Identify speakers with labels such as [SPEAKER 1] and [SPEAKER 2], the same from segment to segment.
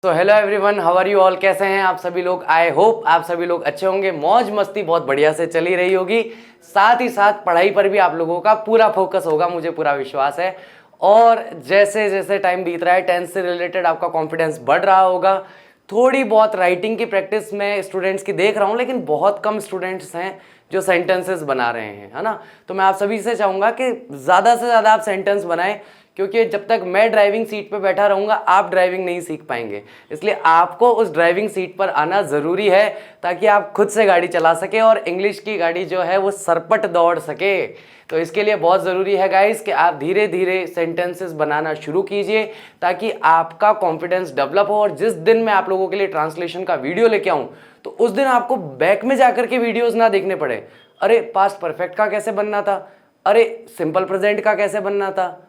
[SPEAKER 1] तो hello everyone, how are you all. कैसे हैं आप सभी लोग। आई होप आप सभी लोग अच्छे होंगे। मौज मस्ती बहुत बढ़िया से चली रही होगी। साथ ही साथ पढ़ाई पर भी आप लोगों का पूरा फोकस होगा, मुझे पूरा विश्वास है। और जैसे जैसे टाइम बीत रहा है, टेंथ से रिलेटेड आपका कॉन्फिडेंस बढ़ रहा होगा। थोड़ी बहुत राइटिंग की प्रैक्टिस मैं स्टूडेंट्स की देख रहा हूँ, लेकिन बहुत कम स्टूडेंट्स हैं जो सेंटेंसेस बना रहे हैं, है ना। तो मैं आप सभी से चाहूँगा कि ज़्यादा से ज़्यादा आप सेंटेंस बनाएं, क्योंकि जब तक मैं ड्राइविंग सीट पे बैठा रहूँगा आप ड्राइविंग नहीं सीख पाएंगे। इसलिए आपको उस ड्राइविंग सीट पर आना ज़रूरी है, ताकि आप खुद से गाड़ी चला सके और इंग्लिश की गाड़ी जो है वो सरपट दौड़ सके। तो इसके लिए बहुत ज़रूरी है गाइस कि आप धीरे धीरे सेंटेंसेस बनाना शुरू कीजिए, ताकि आपका कॉन्फिडेंस डेवलप हो। और जिस दिन मैं आप लोगों के लिए ट्रांसलेशन का वीडियो लेके आऊँ, तो उस दिन आपको बैक में जाकर के वीडियोज़ ना देखने पड़े। अरे पास्ट परफेक्ट का कैसे बनना था, अरे सिंपल प्रेजेंट का कैसे बनना था।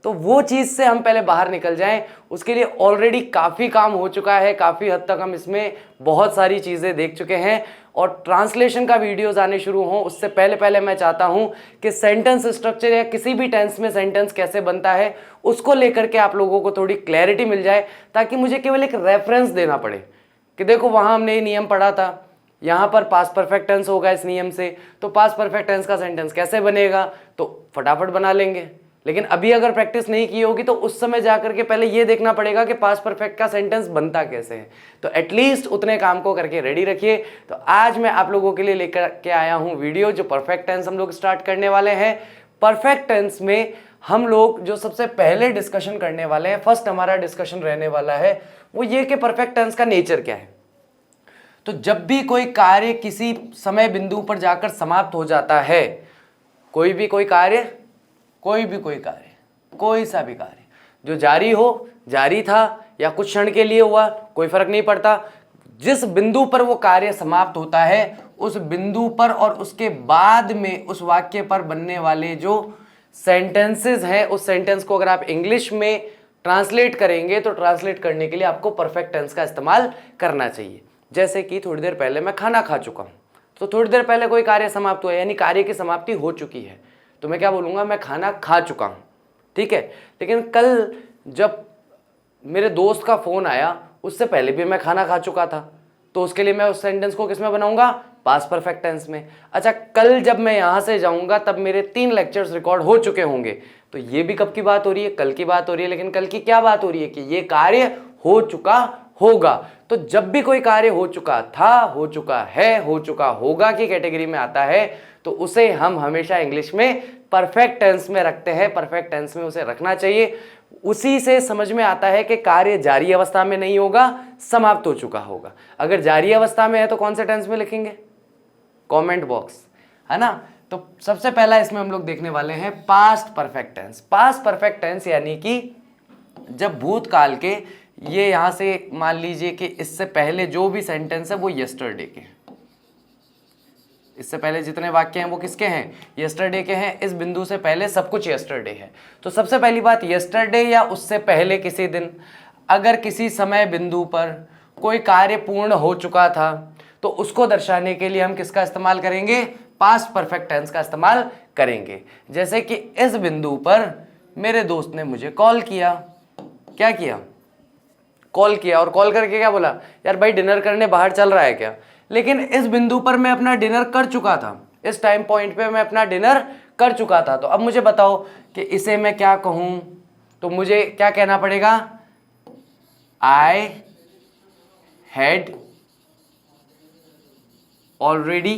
[SPEAKER 1] तो वो चीज़ से हम पहले बाहर निकल जाएं। उसके लिए ऑलरेडी काफ़ी काम हो चुका है, काफ़ी हद तक हम इसमें बहुत सारी चीज़ें देख चुके हैं। और ट्रांसलेशन का वीडियोस आने शुरू हों उससे पहले पहले मैं चाहता हूं कि सेंटेंस स्ट्रक्चर या किसी भी टेंस में सेंटेंस कैसे बनता है उसको लेकर के आप लोगों को थोड़ी क्लैरिटी मिल जाए, ताकि मुझे केवल एक रेफरेंस देना पड़े कि देखो वहाँ हमने ये नियम पढ़ा था, यहाँ पर पास्ट परफेक्ट टेंस होगा इस नियम से, तो पास्ट परफेक्ट टेंस का सेंटेंस कैसे बनेगा, तो फटाफट बना लेंगे। लेकिन अभी अगर प्रैक्टिस नहीं की होगी तो उस समय जाकर के पहले ये देखना पड़ेगा कि पास्ट परफेक्ट का सेंटेंस बनता कैसे है। तो एटलीस्ट उतने काम को करके रेडी रखिए। तो आज मैं आप लोगों के लिए लेकर के आया हूँ वीडियो, जो परफेक्ट टेंस हम लोग स्टार्ट करने वाले हैं। परफेक्ट टेंस में हम लोग जो सबसे पहले डिस्कशन करने वाले हैं, फर्स्ट हमारा डिस्कशन रहने वाला है, वो ये कि परफेक्ट टेंस का नेचर क्या है। तो जब भी कोई कार्य किसी समय बिंदु पर जाकर समाप्त हो जाता है, कोई भी कोई कार्य कोई सा भी कार्य जो जारी हो, जारी था या कुछ क्षण के लिए हुआ, कोई फर्क नहीं पड़ता। जिस बिंदु पर वो कार्य समाप्त होता है, उस बिंदु पर और उसके बाद में उस वाक्य पर बनने वाले जो सेंटेंसेस हैं, उस सेंटेंस को अगर आप इंग्लिश में ट्रांसलेट करेंगे तो ट्रांसलेट करने के लिए आपको परफेक्ट टेंस का इस्तेमाल करना चाहिए। जैसे कि थोड़ी देर पहले मैं खाना खा चुका हूँ, तो थोड़ी देर पहले कोई कार्य समाप्त हुआ, यानी कार्य की समाप्ति हो चुकी है, तो मैं क्या बोलूँगा, मैं खाना खा चुका हूँ, ठीक है। लेकिन कल जब मेरे दोस्त का फ़ोन आया, उससे पहले भी मैं खाना खा चुका था, तो उसके लिए मैं उस सेंटेंस को किस में बनाऊंगा, पास्ट परफेक्ट टेंस में। अच्छा, कल जब मैं यहाँ से जाऊँगा तब मेरे 3 लेक्चर्स रिकॉर्ड हो चुके होंगे, तो ये भी कब की बात हो रही है, कल की बात हो रही है। लेकिन कल की क्या बात हो रही है कि ये कार्य हो चुका होगा। तो जब भी कोई कार्य हो चुका था, हो चुका है, हो चुका होगा की कैटेगरी में आता है, तो उसे हम हमेशा इंग्लिश में परफेक्ट टेंस में रखते हैं। परफेक्ट टेंस में उसे रखना चाहिए। उसी से समझ में आता है कि कार्य जारी अवस्था में नहीं होगा, समाप्त हो चुका होगा। अगर जारी अवस्था में है तो कौन से टेंस में लिखेंगे, कमेंट बॉक्स, है ना। तो सबसे पहला इसमें हम लोग देखने वाले हैं past perfect tense. Past perfect tense यानी कि जब भूतकाल के, ये यहां से मान लीजिए कि इससे पहले जो भी सेंटेंस है वो यस्टरडे के, इससे पहले जितने वाक्य हैं वो किसके हैं, यस्टरडे के हैं। इस बिंदु से पहले सब कुछ यस्टरडे है। तो सबसे पहली बात, यस्टरडे या उससे पहले किसी दिन, अगर किसी समय बिंदु पर कोई कार्य पूर्ण हो चुका था, तो उसको दर्शाने के लिए हम किसका इस्तेमाल करेंगे, पास्ट परफेक्ट टेंस का इस्तेमाल करेंगे। जैसे कि इस बिंदु पर मेरे दोस्त ने मुझे कॉल किया, क्या किया, कॉल किया, और कॉल करके क्या बोला, यार भाई डिनर करने बाहर चल रहा है क्या। लेकिन इस बिंदु पर मैं अपना डिनर कर चुका था, इस टाइम पॉइंट पे मैं अपना डिनर कर चुका था। तो अब मुझे बताओ कि इसे मैं क्या कहूं, तो मुझे क्या कहना पड़ेगा, I had already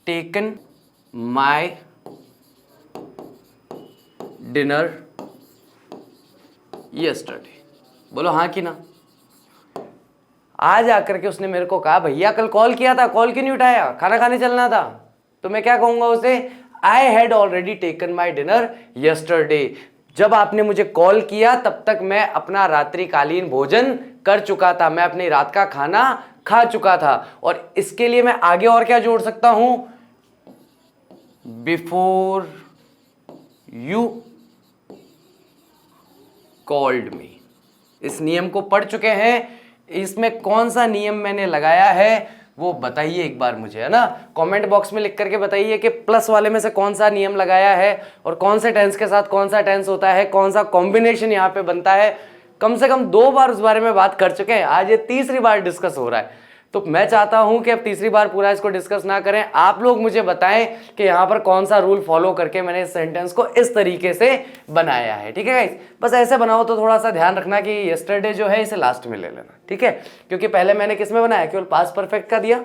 [SPEAKER 1] taken my dinner yesterday. बोलो हाँ कि ना। आज आकर के उसने मेरे को कहा, भैया कल कॉल किया था, कॉल क्यों नहीं उठाया, खाना खाने चलना था। तो मैं क्या कहूंगा उसे, I had already taken my dinner yesterday. जब आपने मुझे कॉल किया तब तक मैं अपना रात्रिकालीन भोजन कर चुका था, मैं अपनी रात का खाना खा चुका था। और इसके लिए मैं आगे और क्या जोड़ सकता हूं, बिफोर यू कॉल्ड मी। इस नियम को पढ़ चुके हैं। इसमें कौन सा नियम मैंने लगाया है, वो बताइए एक बार मुझे, है ना। कमेंट बॉक्स में लिख करके बताइए कि प्लस वाले में से कौन सा नियम लगाया है और कौन से टेंस के साथ कौन सा टेंस होता है, कौन सा कॉम्बिनेशन यहाँ पे बनता है। कम से कम 2 बार उस बारे में बात कर चुके हैं, आज ये तीसरी बार डिस्कस हो रहा है। तो मैं चाहता हूं कि अब तीसरी बार पूरा इसको डिस्कस ना करें, आप लोग मुझे बताएं कि यहां पर कौन सा रूल फॉलो करके मैंने इस सेंटेंस को इस तरीके से बनाया है। ठीक है गाइस, बस ऐसे बनाओ तो थोड़ा सा ध्यान रखना कि यस्टरडे जो है इसे लास्ट में ले लेना, ठीक है। क्योंकि पहले मैंने किस में बनाया, केवल पास्ट परफेक्ट का दिया,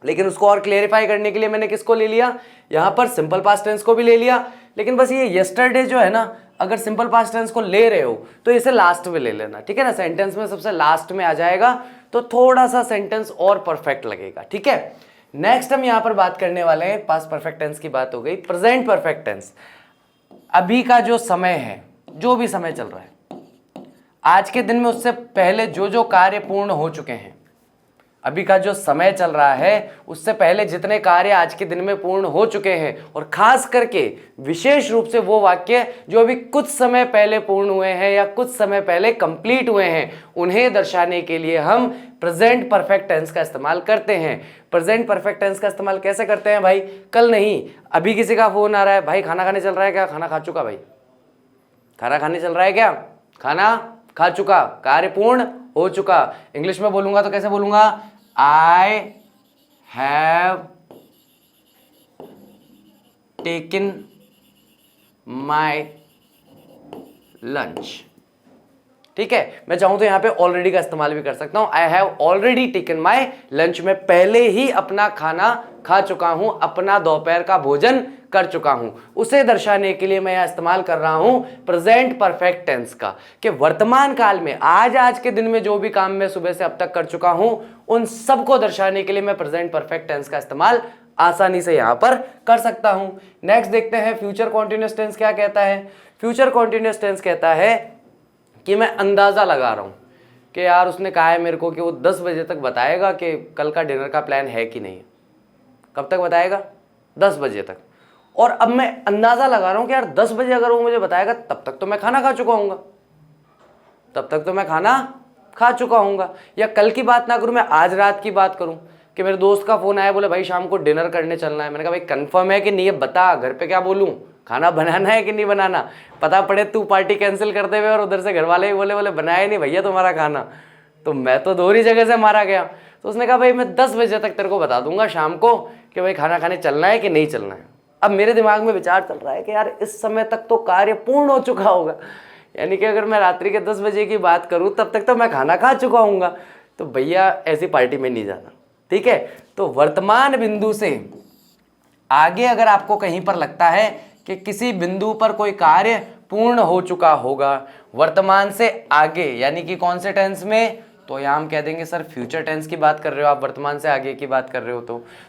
[SPEAKER 1] लेकिन उसको और क्लेरिफाई करने के लिए मैंने किसको ले लिया, यहां पर सिंपल पास्ट टेंस को भी ले लिया। लेकिन बस ये यस्टरडे जो है ना, अगर सिंपल पास्ट टेंस को ले रहे हो तो इसे लास्ट में ले लेना, ठीक है ना। सेंटेंस में सबसे लास्ट में आ जाएगा तो थोड़ा सा सेंटेंस और परफेक्ट लगेगा, ठीक है। नेक्स्ट हम यहां पर बात करने वाले हैं, पास्ट परफेक्ट टेंस की बात हो गई, प्रेजेंट परफेक्ट टेंस। अभी का जो समय है, जो भी समय चल रहा है आज के दिन में, उससे पहले जो जो कार्य पूर्ण हो चुके हैं, अभी का जो समय चल रहा है उससे पहले जितने कार्य आज के दिन में पूर्ण हो चुके हैं, और खास करके विशेष रूप से वो वाक्य जो अभी कुछ समय पहले पूर्ण हुए हैं या कुछ समय पहले कंप्लीट हुए हैं, उन्हें दर्शाने के लिए हम प्रेजेंट परफेक्ट टेंस का इस्तेमाल करते हैं। प्रेजेंट परफेक्ट टेंस का इस्तेमाल कैसे करते हैं भाई, कल नहीं, अभी किसी का फोन आ रहा है, भाई खाना खाने चल रहा है क्या, खाना खा चुका, भाई खाना खाने चल रहा है क्या, खाना खा चुका, कार्य पूर्ण हो चुका। इंग्लिश में बोलूंगा तो कैसे बोलूंगा, I have taken my lunch। ठीक है, मैं चाहूं तो यहां पे ऑलरेडी का इस्तेमाल भी कर सकता हूं, I have already taken my lunch, में पहले ही अपना खाना खा चुका हूं, अपना दोपहर का भोजन कर चुका हूं। उसे दर्शाने के लिए मैं यहां इस्तेमाल कर रहा हूं प्रेजेंट परफेक्ट टेंस का, कि वर्तमान काल में आज के दिन में जो भी काम मैं सुबह से अब तक कर चुका हूं, उन सबको दर्शाने के लिए मैं प्रेजेंट परफेक्ट टेंस का इस्तेमाल आसानी से यहां पर कर सकता हूं। नेक्स्ट देखते हैं फ्यूचर कॉन्टिन्यूअस टेंस क्या कहता है। फ्यूचर कॉन्टिन्यूअस टेंस कहता है कि मैं अंदाजा लगा रहा हूं कि यार उसने कहा है मेरे को कि वो 10 बजे तक बताएगा कि कल का डिनर का प्लान है कि नहीं। कब तक बताएगा, 10 बजे तक। और अब मैं अंदाजा लगा रहा हूं कि यार 10 बजे अगर वो मुझे बताएगा तब तक तो मैं खाना खा चुका हूंगा, तब तक तो मैं खाना खा चुका हूंगा। या कल की बात ना करूं, मैं आज रात की बात करूं कि मेरे दोस्त का फोन आया, बोले भाई शाम को डिनर करने चलना है। मैंने कहा भाई कंफर्म है कि नहीं, ये बता, घर पे क्या बोलूं, खाना बनाना है कि नहीं बनाना। पता पड़े तू पार्टी कैंसिल करते हुए और उधर से घर वाले ही बोले बनाया नहीं भैया तुम्हारा खाना, तो मैं तो दोहरी जगह से मारा गया। तो उसने कहा भाई मैं 10 बजे तक तेरे को बता दूंगा शाम को कि भाई खाना खाने चलना है कि नहीं चलना है। अब मेरे दिमाग में विचार चल रहा है कि यार इस समय तक तो कार्य पूर्ण हो चुका होगा, यानी कि अगर मैं रात्रि के 10 बजे की बात करूं तब तक तो मैं खाना खा चुका हूँगा, तो भैया ऐसी पार्टी में नहीं जाना। ठीक है, तो वर्तमान बिंदु से आगे अगर आपको कहीं पर लगता है कि किसी बिंदु पर कोई कार्य पूर्ण हो चुका होगा, वर्तमान से आगे यानी कि कौन से टेंस में, तो यहां हम कह देंगे सर फ्यूचर टेंस की बात कर रहे हो आप, वर्तमान से आगे की बात कर रहे हो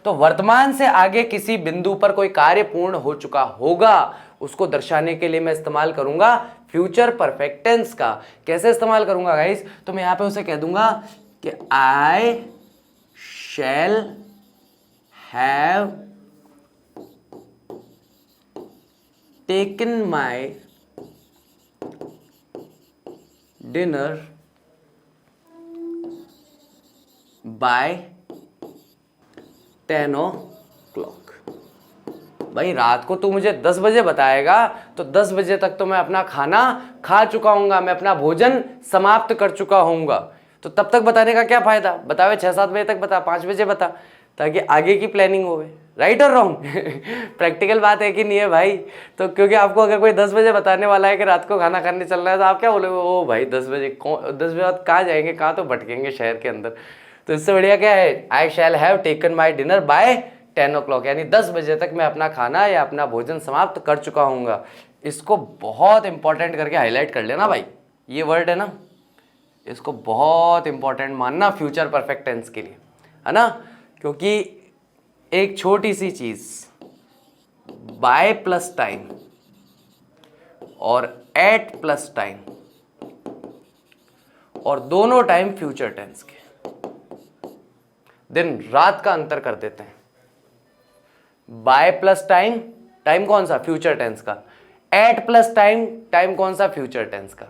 [SPEAKER 1] तो वर्तमान से आगे किसी बिंदु पर कोई कार्य पूर्ण हो चुका होगा, उसको दर्शाने के लिए मैं इस्तेमाल करूंगा फ्यूचर परफेक्ट टेंस का। कैसे इस्तेमाल करूंगा गाइस, तो मैं यहां पे उसे कह दूंगा कि I shall have taken my dinner by 10 o'clock। भाई रात को तू मुझे 10 बजे बताएगा तो 10 बजे तक तो मैं अपना खाना खा चुका हूंगा, मैं अपना भोजन समाप्त कर चुका होऊंगा। तो तब तक बताने का क्या फायदा, बतावे 6-7 बजे तक बता, 5 बजे बता, ताकि आगे की प्लानिंग होवे। राइट और रॉन्ग प्रैक्टिकल बात है कि नहीं है भाई। तो क्योंकि आपको अगर कोई 10 बजे बताने वाला है कि रात को खाना खाने चलना है, तो आप क्या बोलोगे, ओ भाई 10 बजे 10 बजे बाद कहाँ जाएंगे, कहाँ तो भटकेंगे शहर के अंदर। तो इससे बढ़िया क्या है, I shall have taken my dinner by 10 o'clock, यानी 10 बजे तक मैं अपना खाना या अपना भोजन समाप्त कर चुका हूँगा। इसको बहुत इंपॉर्टेंट करके हाईलाइट कर लेना भाई, ये वर्ड है ना, इसको बहुत इंपॉर्टेंट मानना फ्यूचर परफेक्ट टेंस के लिए, है ना। क्योंकि एक छोटी सी चीज बाय प्लस टाइम और एट प्लस टाइम, और दोनों टाइम फ्यूचर टेंस के, दिन रात का अंतर कर देते हैं। बाय प्लस टाइम, टाइम कौन सा, फ्यूचर टेंस का, एट प्लस टाइम, टाइम कौन सा, फ्यूचर टेंस का।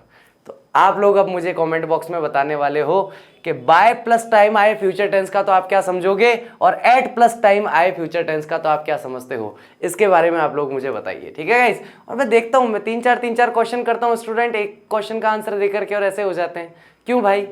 [SPEAKER 1] तो आप लोग अब मुझे कमेंट बॉक्स में बताने वाले हो कि बाय प्लस टाइम आए फ्यूचर टेंस का तो आप क्या समझोगे और एट प्लस टाइम आए फ्यूचर टेंस का तो आप क्या समझते हो। इसके बारे में आप लोग मुझे बताइए, ठीक है गाइस। और मैं देखता हूं, मैं तीन चार क्वेश्चन करता हूं, स्टूडेंट एक क्वेश्चन का आंसर देकर के और ऐसे हो जाते हैं। क्यों भाई,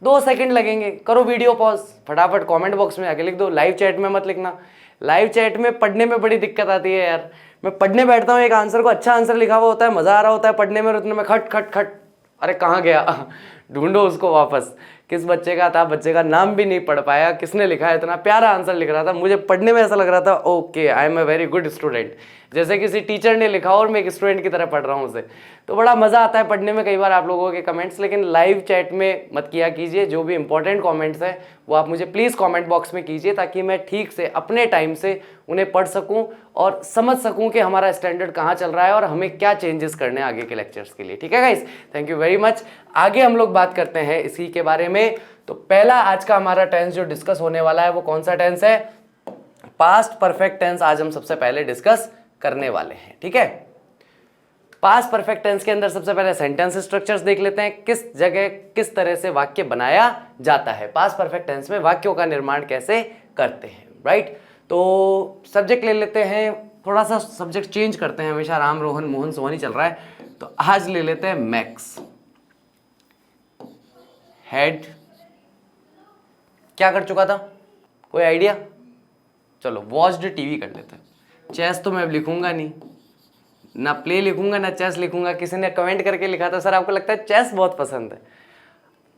[SPEAKER 1] 2 सेकंड लगेंगे, करो वीडियो पॉज, फटाफट कमेंट बॉक्स में आके लिख दो। लाइव चैट में मत लिखना, लाइव चैट में पढ़ने में बड़ी दिक्कत आती है यार। मैं पढ़ने बैठता हूँ, एक आंसर को अच्छा आंसर लिखा हुआ होता है, मजा आ रहा होता है पढ़ने में, उतने में खट खट खट, अरे कहाँ गया ढूंढो उसको वापस। किस बच्चे का था, बच्चे का नाम भी नहीं पढ़ पाया, किसने लिखा है, इतना प्यारा आंसर लिख रहा था, मुझे पढ़ने में ऐसा लग रहा था okay I am a very good student, जैसे किसी टीचर ने लिखा और मैं एक स्टूडेंट की तरह पढ़ रहा हूँ उसे। तो बड़ा मजा आता है पढ़ने में कई बार आप लोगों के कमेंट्स, लेकिन लाइव चैट में मत किया कीजिए। जो भी इंपॉर्टेंट कमेंट्स हैं वो आप मुझे प्लीज़ कमेंट बॉक्स में कीजिए, ताकि मैं ठीक से अपने टाइम से उन्हें पढ़ सकूं और समझ सकूं कि हमारा स्टैंडर्ड कहाँ चल रहा है और हमें क्या चेंजेस करने हैं आगे के लेक्चर्स के लिए, ठीक है guys. Thank you very much. आगे हम लोग बात करते हैं इसी के बारे में। तो पहला आज का हमारा टेंस जो डिस्कस होने वाला है वो कौन सा टेंस है, पास्ट परफेक्ट टेंस आज हम सबसे पहले डिस्कस करने वाले हैं, ठीक है। पास्ट परफेक्ट टेंस के अंदर सबसे पहले सेंटेंस स्ट्रक्चर्स देख लेते हैं, किस जगह किस तरह से वाक्य बनाया जाता है, पास्ट परफेक्ट टेंस में वाक्यों का निर्माण कैसे करते हैं, राइट। तो सब्जेक्ट ले लेते हैं, थोड़ा सा सब्जेक्ट चेंज करते हैं, हमेशा राम रोहन मोहन सोहन ही चल रहा है, तो आज ले लेते हैं मैक्स। हेड क्या कर चुका था, कोई आइडिया? चलो वॉच्ड टीवी कर लेते हैं। चेस तो मैं अब लिखूंगा नहीं, ना प्ले लिखूंगा ना चेस लिखूंगा। किसी ने कमेंट करके लिखा था सर आपको लगता है चेस बहुत पसंद है।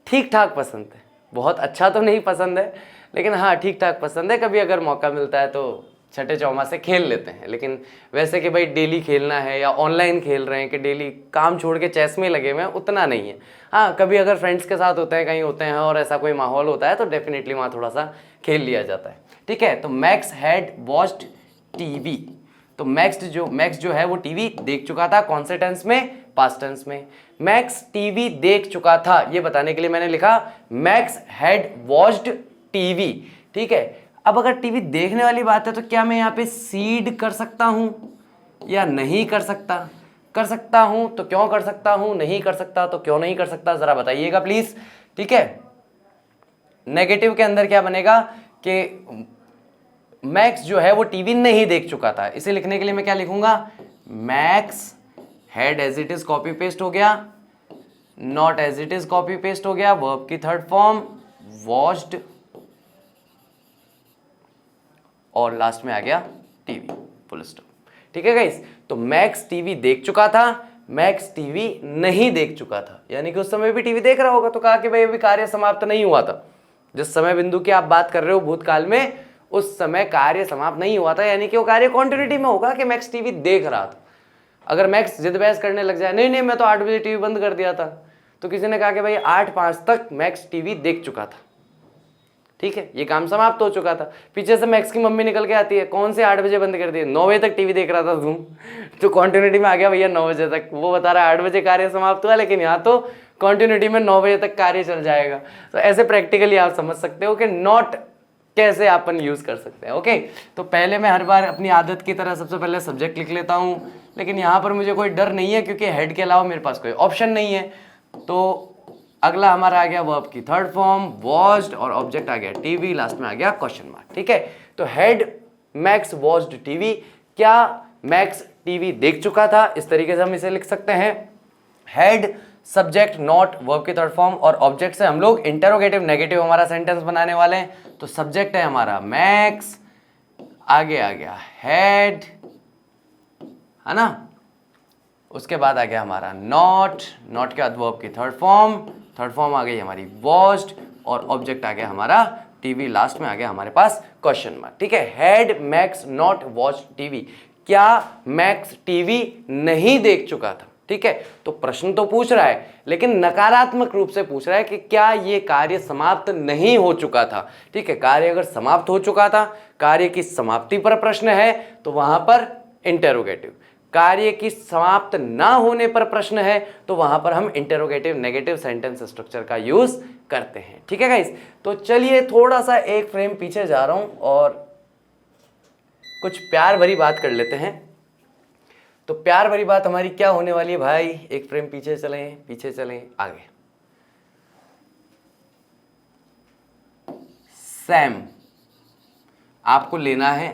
[SPEAKER 1] ठीक ठाक पसंद है, बहुत अच्छा तो नहीं पसंद है, लेकिन हाँ ठीक ठाक पसंद है। कभी अगर मौका मिलता है तो छठे चौमा से खेल लेते हैं, लेकिन वैसे कि भाई डेली खेलना है या ऑनलाइन खेल रहे हैं कि डेली काम छोड़ के चेस में लगे हुए हैं, उतना नहीं है। हाँ कभी अगर फ्रेंड्स के साथ होते हैं, कहीं होते हैं और ऐसा कोई माहौल होता है तो डेफिनेटली वहाँ थोड़ा सा खेल लिया जाता है, ठीक है। तो मैक्स हैड वॉच्ड टीवी, तो मैक्स जो है वो टीवी देख चुका था, कौन से टेंस में, पास्ट टेंस में। मैक्स टीवी देख चुका था ये बताने के लिए मैंने लिखा मैक्स हैड वॉच्ड टीवी, ठीक है। अब अगर टीवी देखने वाली बात है तो क्या मैं यहाँ पे सीड कर सकता हूं या नहीं कर सकता? कर सकता हूं तो क्यों कर सकता हूं, नहीं कर सकता तो क्यों नहीं कर सकता, जरा बताइएगा प्लीज, ठीक है। नेगेटिव के अंदर क्या बनेगा कि मैक्स जो है वो टीवी नहीं देख चुका था, इसे लिखने के लिए मैं क्या लिखूंगा, Max had as it is copy paste हो गया, not as it is copy paste हो गया, वर्ब की थर्ड फॉर्म वॉच्ड और लास्ट में आ गया टीवी, फुल स्टॉप, ठीक है गाइस। तो मैक्स टीवी देख चुका था, मैक्स टीवी नहीं देख चुका था, यानी कि उस समय भी टीवी देख रहा होगा। तो कहा कि भाई अभी कार्य समाप्त नहीं हुआ था, जिस समय बिंदु की आप बात कर रहे हो भूतकाल में, उस समय कार्य समाप्त नहीं हुआ था, यानी कि वो कार्य कॉन्टिन्यूटी में होगा कि मैक्स टीवी देख रहा था। अगर मैक्स जिद बहस करने लग जाए, नहीं नहीं मैं तो 8 बजे टीवी बंद कर दिया था, तो किसी ने कहा कि भाई 8:05 तक मैक्स टीवी देख चुका था, ठीक है, ये काम समाप्त हो चुका था। पीछे से मैक्स की मम्मी निकल के आती है, कौन से 8 बजे बंद कर दिए, 9 बजे तक टीवी देख रहा था तुम, तो कॉन्टिन्यूटी में आ गया भैया 9 बजे तक। वो बता रहा है 8 बजे कार्य समाप्त हुआ, लेकिन यहाँ तो कॉन्टिन्यूटी में 9 बजे तक कार्य चल जाएगा। तो ऐसे प्रैक्टिकली आप समझ सकते हो कि नॉट कैसे अपन यूज कर सकते हैं, ओके। तो पहले मैं हर बार अपनी आदत की तरह सबसे पहले सब्जेक्ट लिख लेता हूँ, लेकिन यहाँ पर मुझे कोई डर नहीं है क्योंकि हेड के अलावा मेरे पास कोई ऑप्शन नहीं है। तो अगला हमारा आ गया वर्ब की थर्ड फॉर्म वॉच्ड और ऑब्जेक्ट आ गया टीवी, लास्ट में आ गया क्वेश्चन मार्क, ठीक है। तो हेड मैक्स वॉच्ड टीवी, क्या मैक्स टीवी देख चुका था, इस तरीके से हम इसे लिख सकते हैं। हेड सब्जेक्ट नॉट वर्ब की थर्ड फॉर्म और ऑब्जेक्ट से हम लोग इंटरोगेटिव नेगेटिव हमारा सेंटेंस बनाने वाले हैं। तो सब्जेक्ट है हमारा मैक्स, आगे आ गया हेड, है ना, उसके बाद आ गया हमारा नॉट, नॉट के बाद वर्ब की थर्ड फॉर्म आ गई हमारी वॉच्ड और ऑब्जेक्ट आ गया हमारा टीवी, लास्ट में आ गया हमारे पास क्वेश्चन मार्क, ठीक है। Head max not watch TV, क्या मैक्स टीवी नहीं देख चुका था, ठीक है। तो प्रश्न तो पूछ रहा है लेकिन नकारात्मक रूप से पूछ रहा है कि क्या ये कार्य समाप्त नहीं हो चुका था, ठीक है। कार्य अगर समाप्त हो चुका था, कार्य की समाप्ति पर प्रश्न है तो वहां पर इंटेरोगेटिव, कार्य की समाप्त ना होने पर प्रश्न है तो वहां पर हम इंटेरोगेटिव नेगेटिव सेंटेंस स्ट्रक्चर का यूज करते हैं, ठीक है गाइस। तो चलिए थोड़ा सा एक फ्रेम पीछे जा रहा हूं और कुछ प्यार भरी बात कर लेते हैं। तो प्यार भरी बात हमारी क्या होने वाली है भाई, एक फ्रेम पीछे चलें आगे। सैम आपको लेना है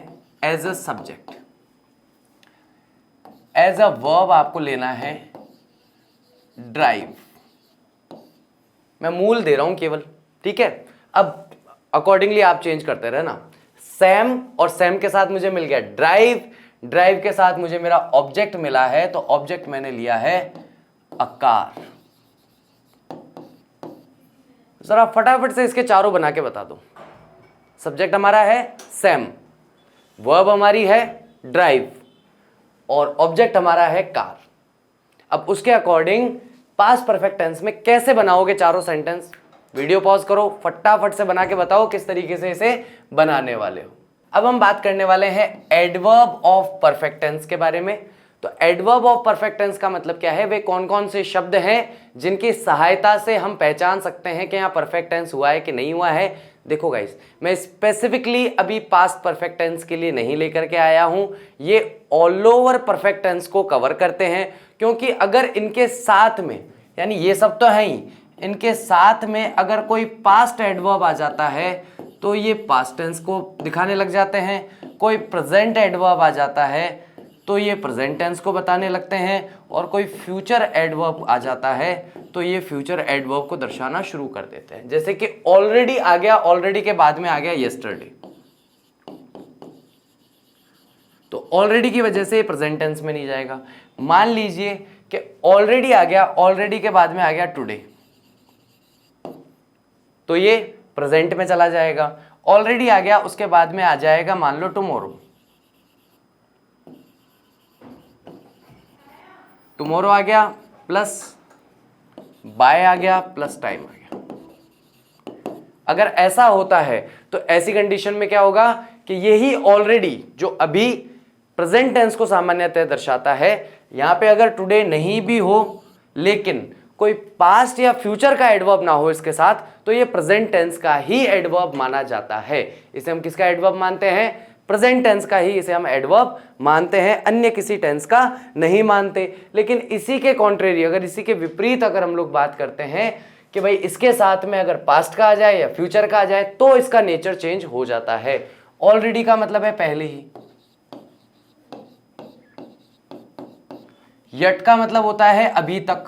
[SPEAKER 1] as a subject, as a verb आपको लेना है ड्राइव। मैं मूल दे रहा हूं केवल, ठीक है। अब अकॉर्डिंगली आप चेंज करते रहना। सैम और सैम के साथ मुझे मिल गया ड्राइव, ड्राइव के साथ मुझे मेरा ऑब्जेक्ट मिला है, तो ऑब्जेक्ट मैंने लिया है अ कार। जरा फटाफट से इसके चारों बना के बता दो। सब्जेक्ट हमारा है सैम, वर्ब हमारी है ड्राइव और ऑब्जेक्ट हमारा है कार। अब उसके अकॉर्डिंग पास्ट परफेक्ट टेंस में कैसे बनाओगे चारों सेंटेंस, वीडियो पॉज करो, फटाफट से बना के बताओ किस तरीके से इसे बनाने वाले हो। अब हम बात करने वाले हैं एडवर्ब ऑफ परफेक्ट टेंस के बारे में। तो एडवर्ब ऑफ परफेक्ट टेंस का मतलब क्या है, वे कौन कौन से शब्द हैं जिनकी सहायता से हम पहचान सकते हैं कि यहाँ परफेक्ट टेंस हुआ है कि नहीं हुआ है। देखो गाइस, मैं स्पेसिफिकली अभी पास्ट परफेक्ट टेंस के लिए नहीं लेकर के आया हूं, ये ऑल ओवर परफेक्ट टेंस को कवर करते हैं, क्योंकि अगर इनके साथ में, यानी ये सब तो है ही, इनके साथ में अगर कोई पास्ट एडवर्ब आ जाता है तो ये पास्ट टेंस को दिखाने लग जाते हैं, कोई प्रेजेंट एडवर्ब आ जाता है तो ये प्रेजेंट टेंस को बताने लगते हैं, और कोई फ्यूचर एडवर्ब आ जाता है तो ये फ्यूचर एडवर्ब को दर्शाना शुरू कर देते हैं। जैसे कि ऑलरेडी आ गया, ऑलरेडी के बाद में आ गया यस्टरडे, तो ऑलरेडी की वजह से प्रेजेंट टेंस में नहीं जाएगा। मान लीजिए कि ऑलरेडी आ गया, ऑलरेडी के बाद में आ गया टुडे, तो ये प्रेजेंट में चला जाएगा। ऑलरेडी आ गया, उसके बाद में आ जाएगा मान लो टुमारो, टुमारो आ गया प्लस बाय आ गया प्लस टाइम आ गया। अगर ऐसा होता है तो ऐसी कंडीशन में क्या होगा कि यही ऑलरेडी जो अभी प्रेजेंट टेंस को सामान्यतः दर्शाता है, यहां पे अगर टुडे नहीं भी हो लेकिन कोई पास्ट या फ्यूचर का एडवर्ब ना हो इसके साथ, तो ये प्रेजेंट टेंस का ही एडवर्ब माना जाता है। इसे हम किसका एडवर्ब मानते हैं, प्रेजेंट टेंस का ही इसे हम एडवर्ब मानते हैं, अन्य किसी टेंस का नहीं मानते। लेकिन इसी के कॉन्ट्रेरी, अगर इसी के विपरीत अगर हम लोग बात करते हैं कि भाई इसके साथ में अगर पास्ट का आ जाए या फ्यूचर का आ जाए तो इसका नेचर चेंज हो जाता है। ऑलरेडी का मतलब है पहले ही, यट का मतलब होता है अभी तक,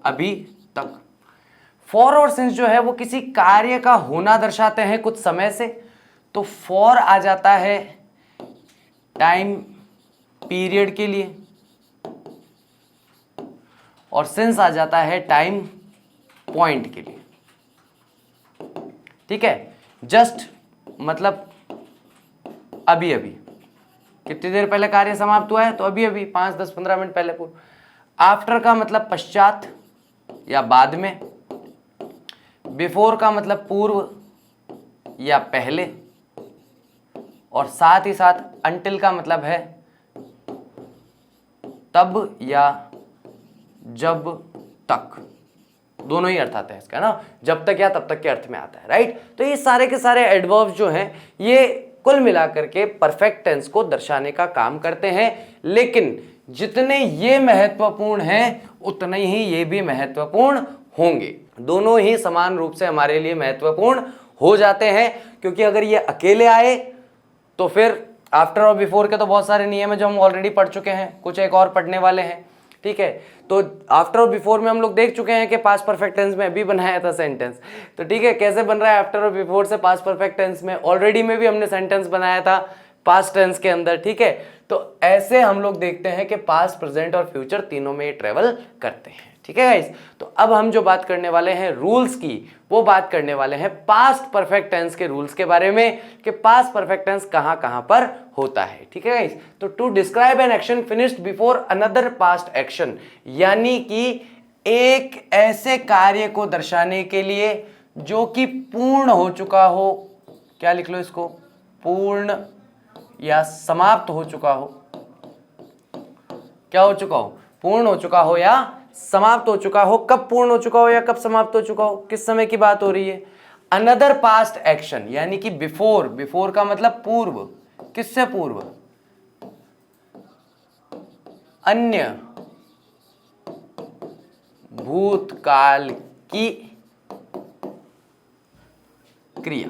[SPEAKER 1] अभी तक। फॉर और सिंस जो है वो किसी कार्य का होना दर्शाते हैं कुछ समय से, तो फॉर आ जाता है टाइम पीरियड के लिए और सिंस आ जाता है टाइम पॉइंट के लिए, ठीक है। जस्ट मतलब अभी अभी, कितनी देर पहले कार्य समाप्त हुआ है, तो अभी अभी 5, 10, 15 मिनट पहले पूर्व। आफ्टर का मतलब पश्चात या बाद में। बिफोर का मतलब पूर्व या पहले, और साथ ही साथ अंटिल का मतलब है तब या जब तक, दोनों ही अर्थ आते हैं इसका ना, जब तक या तब तक के अर्थ में आता है, राइट। तो ये सारे के सारे एडवर्ब्स जो हैं ये कुल मिलाकर के परफेक्ट टेंस को दर्शाने का काम करते हैं, लेकिन जितने ये महत्वपूर्ण हैं उतने ही ये भी महत्वपूर्ण होंगे। दोनों ही समान रूप से हमारे लिए महत्वपूर्ण हो जाते हैं, क्योंकि अगर ये अकेले आए तो फिर आफ्टर और बिफोर के तो बहुत सारे नियम है जो हम ऑलरेडी पढ़ चुके हैं, कुछ एक और पढ़ने वाले हैं, ठीक है। तो आफ्टर और बिफोर में हम लोग देख चुके हैं कि पास्ट परफेक्ट टेंस में अभी बनाया था सेंटेंस, तो ठीक है, कैसे बन रहा है आफ्टर और बिफोर से पास्ट परफेक्ट टेंस में। ऑलरेडी में भी हमने सेंटेंस बनाया था पास्ट टेंस के अंदर, ठीक है। तो ऐसे हम लोग देखते हैं कि पास्ट, प्रेजेंट और फ्यूचर तीनों में ट्रेवल करते हैं, ठीक है गाइस। तो अब हम जो बात करने वाले हैं रूल्स की, वो बात करने वाले हैं पास्ट परफेक्ट टेंस के रूल्स के बारे में, कि पास्ट परफेक्ट टेंस कहां कहां पर होता है, ठीक है गाइस। तो to describe an action finished before another past action, यानी कि एक ऐसे कार्य को दर्शाने के लिए जो कि पूर्ण हो चुका हो, क्या लिख लो इसको, पूर्ण या समाप्त हो चुका हो। क्या हो चुका हो, पूर्ण हो चुका हो या समाप्त हो चुका हो। कब पूर्ण हो चुका हो या कब समाप्त हो चुका हो, किस समय की बात हो रही है, अनदर पास्ट एक्शन, यानी कि बिफोर, बिफोर का मतलब पूर्व, किससे पूर्व, अन्य भूतकाल की क्रिया,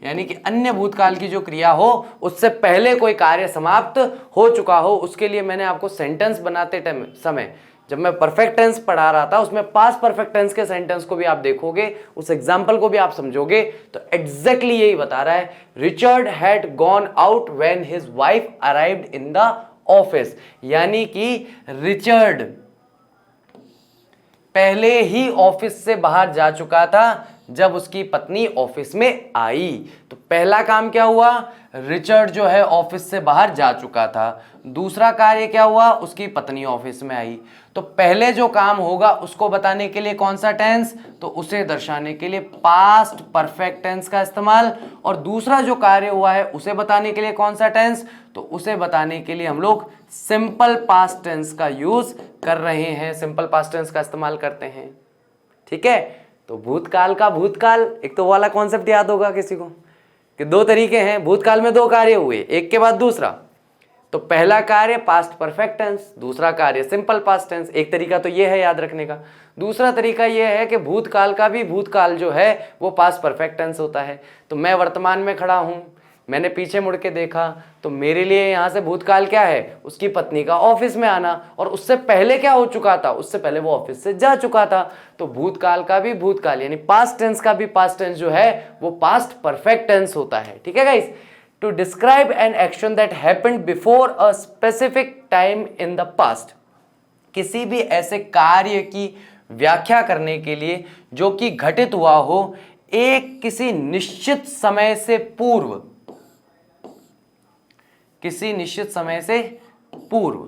[SPEAKER 1] यानी कि अन्य भूतकाल की जो क्रिया हो उससे पहले कोई कार्य समाप्त हो चुका हो, उसके लिए मैंने आपको सेंटेंस बनाते समय जब मैं परफेक्ट टेंस पढ़ा रहा था उसमें पास्ट परफेक्ट टेंस के सेंटेंस को भी आप देखोगे, उस एग्जांपल को भी आप समझोगे तो एग्जैक्टली यही बता रहा है। Richard had gone out when his wife arrived in the office, यानी कि रिचर्ड पहले ही ऑफिस से बाहर जा चुका था जब उसकी पत्नी ऑफिस में आई। तो पहला काम क्या हुआ, रिचर्ड जो है ऑफिस से बाहर जा चुका था। दूसरा कार्य क्या हुआ, उसकी पत्नी ऑफिस में आई। तो पहले जो काम होगा उसको बताने के लिए कौन सा टेंस, तो उसे दर्शाने के लिए पास्ट परफेक्ट टेंस का इस्तेमाल, और दूसरा जो कार्य हुआ है उसे बताने के लिए कौन सा टेंस, तो उसे बताने के लिए हम लोग सिंपल पास्ट टेंस का यूज कर रहे हैं, सिंपल पास्ट टेंस का इस्तेमाल करते हैं। ठीक है, तो भूतकाल का भूतकाल, एक तो वो वाला कॉन्सेप्ट याद होगा किसी को कि दो तरीके हैं, भूतकाल में दो कार्य हुए एक के बाद दूसरा। तो पहला कार्य पास्ट परफेक्ट टेंस, दूसरा कार्य सिंपल पास्ट टेंस। एक तरीका तो ये है याद रखने का। दूसरा तरीका ये है कि भूतकाल का भी भूतकाल जो है वो पास्ट परफेक्ट टेंस होता है। तो मैं वर्तमान में खड़ा हूं, मैंने पीछे मुड़ के देखा, तो मेरे लिए यहां से भूतकाल क्या है, उसकी पत्नी का ऑफिस में आना, और उससे पहले क्या हो चुका था, उससे पहले वो ऑफिस से जा चुका था। तो भूतकाल का भी भूतकाल यानी पास्ट टेंस का भी पास्ट टेंस जो है वो पास्ट परफेक्ट टेंस होता है। ठीक है guys, to describe an action that happened before a specific time in the past, किसी भी ऐसे कार्य की व्याख्या करने के लिए जो कि घटित हुआ हो एक किसी निश्चित समय से पूर्व, किसी निश्चित समय से पूर्व,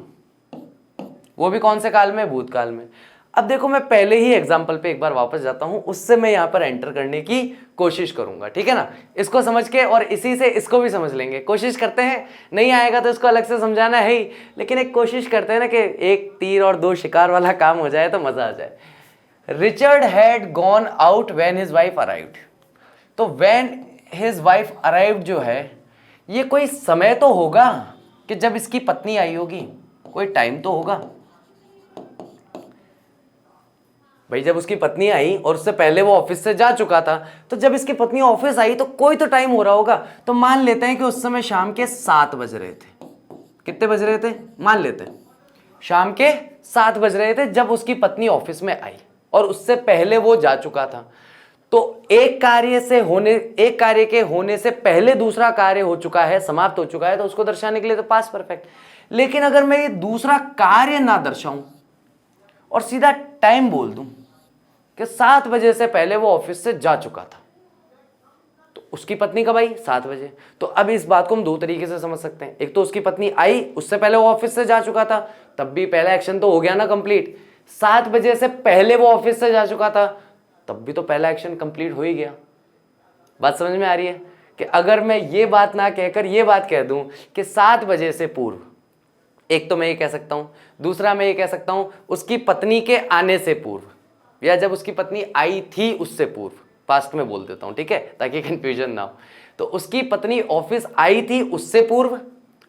[SPEAKER 1] वो भी कौन से काल में, भूतकाल में। अब देखो मैं पहले ही एग्जांपल पे एक बार वापस जाता हूं, उससे मैं यहां पर एंटर करने की कोशिश करूंगा। ठीक है ना, इसको समझ के और इसी से इसको भी समझ लेंगे, कोशिश करते हैं। नहीं आएगा तो इसको अलग से समझाना है ही, लेकिन एक कोशिश करते हैं ना कि एक तीर और दो शिकार वाला काम हो जाए तो मजा आ जाए। Richard had gone out when his wife arrived, तो व्हेन हिज वाइफ अराइव्ड जो है ये कोई समय तो होगा कि जब इसकी पत्नी आई होगी, कोई टाइम तो होगा भाई। जब उसकी पत्नी आई और उससे पहले वो ऑफिस से जा चुका था, तो जब इसकी पत्नी ऑफिस आई तो कोई तो टाइम हो रहा होगा। तो मान लेते हैं कि उस समय शाम के 7 बज रहे थे। कितने बज रहे थे, मान लेते हैं शाम के 7 बज रहे थे जब उसकी पत्नी ऑफिस में आई, और उससे पहले वो जा चुका था। तो एक कार्य के होने से पहले दूसरा कार्य हो चुका है, समाप्त हो चुका है, तो उसको दर्शाने के लिए तो पास्ट परफेक्ट। लेकिन अगर मैं ये दूसरा कार्य ना दर्शाऊं और सीधा टाइम बोल दूं कि 7 बजे से पहले वो ऑफिस से जा चुका था, तो उसकी पत्नी कब आई, 7 बजे। तो अब इस बात को हम दो तरीके से समझ सकते हैं। एक तो उसकी पत्नी आई, उससे पहले वो ऑफिस से जा चुका था, तब भी पहला एक्शन तो हो गया ना कंप्लीट। 7 बजे से पहले वो ऑफिस से जा चुका था, तब भी तो पहला एक्शन कंप्लीट हो ही गया। बात समझ में आ रही है कि अगर मैं ये बात ना कहकर ये बात कह दूं कि 7 बजे से पूर्व, एक तो मैं ये कह सकता हूं, दूसरा मैं ये कह सकता हूं उसकी पत्नी के आने से पूर्व, या जब उसकी पत्नी आई थी उससे पूर्व, पास्ट में बोल देता हूं, ठीक है, ताकि कंफ्यूजन ना हो। तो उसकी पत्नी ऑफिस आई थी उससे पूर्व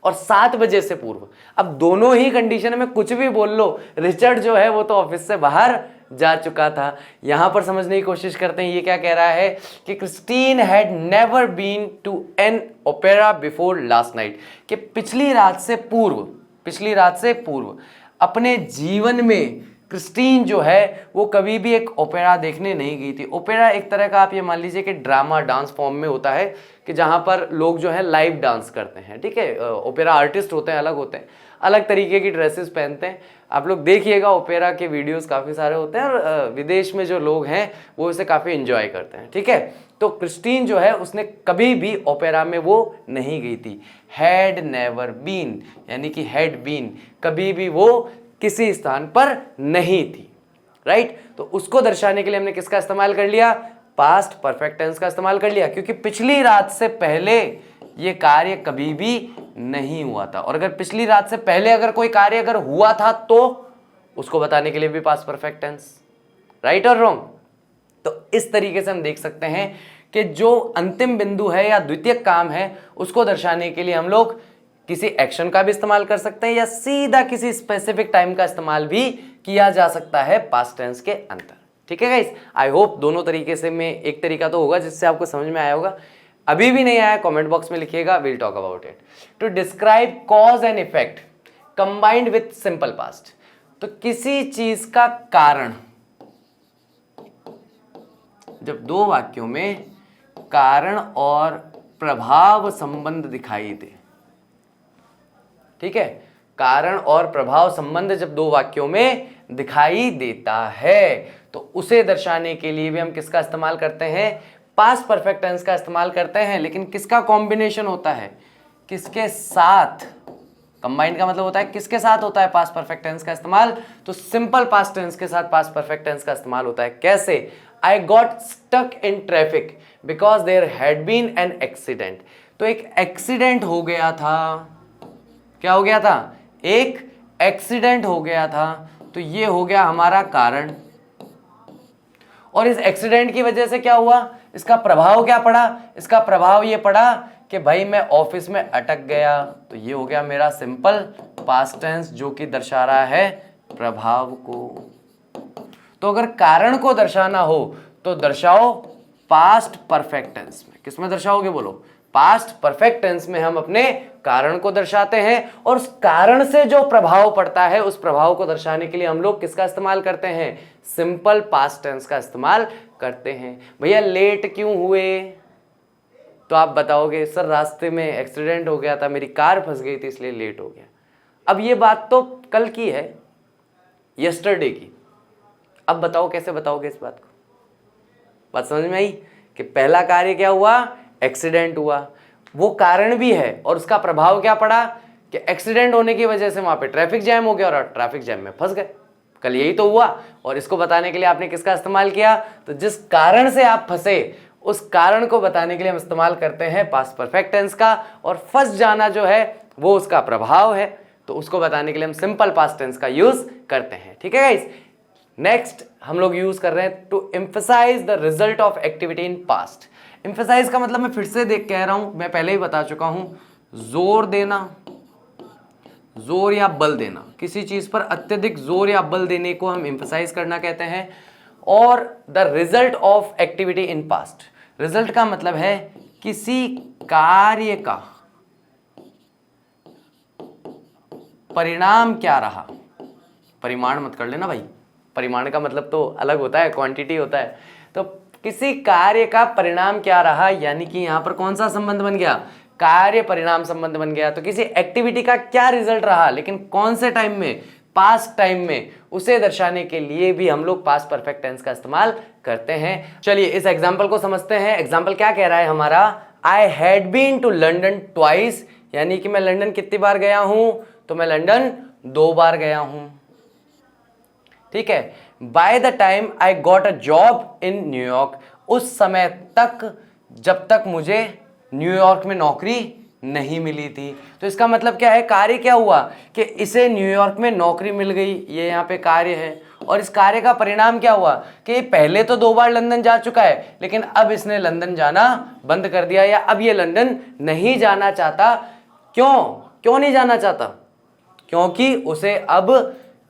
[SPEAKER 1] और 7 बजे से पूर्व। अब दोनों ही कंडीशन में कुछ भी बोल लो, रिचर्ड जो है वो तो ऑफिस से बाहर जा चुका था। यहां पर समझने की कोशिश करते हैं, ये क्या कह रहा है कि Christine had never been to an opera before last night, कि पिछली रात से पूर्व अपने जीवन में क्रिस्टीन जो है वो कभी भी एक ओपेरा देखने नहीं गई थी। ओपेरा एक तरह का आप ये मान लीजिए कि ड्रामा डांस फॉर्म में होता है, कि जहां पर लोग जो है लाइव डांस करते हैं। ठीक है, ओपेरा आर्टिस्ट होते हैं, अलग होते हैं, अलग तरीके की ड्रेसेस पहनते हैं। आप लोग देखिएगा, ओपेरा के वीडियोस काफ़ी सारे होते हैं, और विदेश में जो लोग हैं वो इसे काफ़ी एंजॉय करते हैं। ठीक है, तो क्रिस्टीन जो है उसने कभी भी ओपेरा में वो नहीं गई थी। हैड नेवर बीन, यानी कि हैड बीन, कभी भी वो किसी स्थान पर नहीं थी। राइट, तो उसको दर्शाने के लिए हमने किसका इस्तेमाल कर लिया, पास्ट परफेक्ट टेंस का इस्तेमाल कर लिया, क्योंकि पिछली रात से पहले ये कार्य कभी भी नहीं हुआ था। और अगर पिछली रात से पहले अगर कोई कार्य अगर हुआ था तो उसको बताने के लिए भी पास्ट परफेक्ट टेंस। राइट और रॉन्ग? तो इस तरीके से हम देख सकते हैं कि जो अंतिम बिंदु है या द्वितीयक काम है उसको दर्शाने के लिए हम लोग किसी एक्शन का भी इस्तेमाल कर सकते हैं या सीधा किसी स्पेसिफिक टाइम का इस्तेमाल भी किया जा सकता है पास्ट टेंस के अंदर। ठीक है गाइस, आई होप दोनों तरीके से में एक तरीका तो होगा जिससे आपको समझ में आया होगा। अभी भी नहीं आया कमेंट बॉक्स में लिखिएगा, will talk about it. To describe cause and effect combined with simple past, तो किसी चीज का कारण, जब दो वाक्यों में कारण और प्रभाव संबंध दिखाई दे, ठीक है, कारण और प्रभाव संबंध जब दो वाक्यों में दिखाई देता है तो उसे दर्शाने के लिए भी हम किसका इस्तेमाल करते हैं, पास्ट परफेक्ट टेंस का इस्तेमाल करते हैं। लेकिन किसका कॉम्बिनेशन होता है, किसके साथ, कंबाइन का मतलब होता है किसके साथ होता है पास्ट परफेक्ट टेंस का इस्तेमाल, तो सिंपल पास्ट टेंस के साथ पास्ट परफेक्ट टेंस का इस्तेमाल होता है। कैसे, I got stuck in traffic because there had been an accident, तो एक एक्सीडेंट हो गया था, क्या हो गया था, एक एक्सीडेंट हो गया था, तो ये हो गया हमारा कारण। और इस एक्सीडेंट की वजह से क्या हुआ, इसका प्रभाव क्या पड़ा, इसका प्रभाव ये पड़ा कि भाई मैं ऑफिस में अटक गया, तो ये हो गया मेरा सिंपल पास्ट टेंस जो कि दर्शा रहा है प्रभाव को। तो अगर कारण को दर्शाना हो तो दर्शाओ पास्ट परफेक्ट टेंस में। किसमें दर्शाओगे बोलो, पास्ट परफेक्ट टेंस में हम अपने कारण को दर्शाते हैं और उस कारण से जो प्रभाव पड़ता है उस प्रभाव को दर्शाने के लिए हम लोग किसका इस्तेमाल करते हैं, सिंपल पास्ट टेंस का इस्तेमाल करते हैं। भैया लेट क्यों हुए, तो आप बताओगे सर रास्ते में एक्सीडेंट हो गया था, मेरी कार फंस गई थी इसलिए लेट हो गया। अब ये बात तो कल की है, यस्टरडे की, अब बताओ कैसे बताओगे इस बात को। बात समझ में आई कि पहला कार्य क्या हुआ, एक्सीडेंट हुआ, वो कारण भी है और उसका प्रभाव क्या पड़ा कि एक्सीडेंट होने की वजह से वहां पे ट्रैफिक जैम हो गया और ट्रैफिक जैम में फंस गए। कल यही तो हुआ और इसको बताने के लिए आपने किसका इस्तेमाल किया, तो जिस कारण से आप फंसे उस कारण को बताने के लिए हम इस्तेमाल करते हैं पास्ट परफेक्ट टेंस का, और फंस जाना जो है वो उसका प्रभाव है, तो उसको बताने के लिए हम सिंपल पास्ट टेंस का यूज करते हैं। ठीक है गाइस, नेक्स्ट हम लोग यूज कर रहे हैं to emphasise the result of activity in past. Emphasise का मतलब मैं फिर से देख कह रहा हूं, मैं पहले ही बता चुका हूं, जोर देना, जोर या बल देना, किसी चीज पर अत्यधिक जोर या बल देने को हम एम्फसाइज करना कहते हैं। और the result of activity in past, result का मतलब है किसी कार्य का परिणाम क्या रहा, परिमाण मत कर लेना भाई, परिमाण का मतलब तो अलग होता है, क्वांटिटी होता है। तो किसी कार्य का परिणाम क्या रहा, यानी कि यहां पर कौन सा संबंध बन गया, कार्य परिणाम संबंध बन गया। तो किसी एक्टिविटी का क्या रिजल्ट रहा, लेकिन कौन से टाइम में, पास्ट टाइम में, उसे दर्शाने के लिए भी हम लोग पास्ट परफेक्ट टेंस का इस्तेमाल करते हैं। चलिए इस एग्जांपल को समझते हैं। एग्जांपल क्या कह रहा है हमारा, I had been to London twice, यानी कि मैं लंदन कितनी बार गया हूं, तो मैं लंदन 2 बार गया हूं। ठीक है, by the time I got a job in New York, उस समय तक जब तक मुझे न्यूयॉर्क में नौकरी नहीं मिली थी। तो इसका मतलब क्या है, कार्य क्या हुआ कि इसे न्यूयॉर्क में नौकरी मिल गई, ये यहाँ पे कार्य है। और इस कार्य का परिणाम क्या हुआ कि पहले तो 2 बार लंदन जा चुका है, लेकिन अब इसने लंदन जाना बंद कर दिया, या अब ये लंदन नहीं जाना चाहता। क्यों नहीं जाना चाहता, क्योंकि उसे अब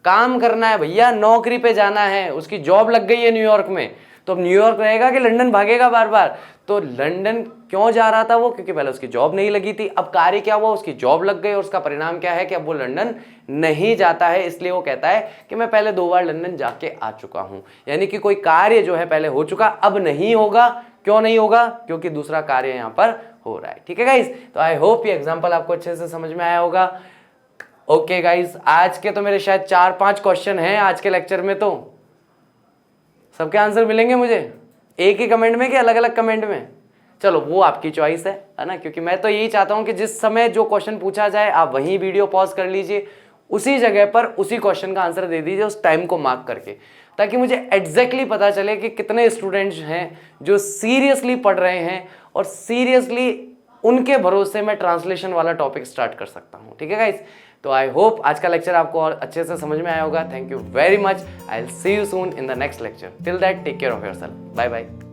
[SPEAKER 1] काम करना है भैया, नौकरी पे जाना है, उसकी जॉब लग गई है न्यूयॉर्क में। तो अब न्यूयॉर्क रहेगा कि लंदन भागेगा बार बार, तो लंदन क्यों जा रहा था वो, क्योंकि पहले उसकी जॉब नहीं लगी थी। अब कार्य क्या हुआ, उसकी जॉब लग गई और उसका परिणाम क्या है कि अब वो लंदन नहीं जाता है, इसलिए वो कहता है कि मैं पहले 2 बार लंदन जाके आ चुका हूं। यानी कि कोई कार्य जो है पहले हो चुका, अब नहीं होगा। क्यों नहीं होगा, क्योंकि दूसरा कार्य यहां पर हो रहा है। ठीक है गाइस, तो आई होप ये एग्जाम्पल आपको अच्छे से समझ में आया होगा। ओके गाइस, आज के तो मेरे शायद 4-5 क्वेश्चन हैं आज के लेक्चर में, तो सबके आंसर मिलेंगे मुझे एक ही कमेंट में कि अलग अलग कमेंट में, चलो वो आपकी चॉइस है ना, क्योंकि मैं तो यही चाहता हूं कि जिस समय जो क्वेश्चन पूछा जाए आप वहीं वीडियो पॉज कर लीजिए, उसी जगह पर उसी क्वेश्चन का आंसर दे दीजिए उस टाइम को मार्क करके, ताकि मुझे एग्जैक्टली पता चले कि कितने स्टूडेंट्स हैं जो सीरियसली पढ़ रहे हैं और सीरियसली उनके भरोसे मैं ट्रांसलेशन वाला टॉपिक स्टार्ट कर सकता हूँ। ठीक है गाइस, तो आई होप आज का लेक्चर आपको और अच्छे से समझ में आया होगा। Thank you very much, I will see you soon in the next lecture. Till that take care of yourself, bye bye.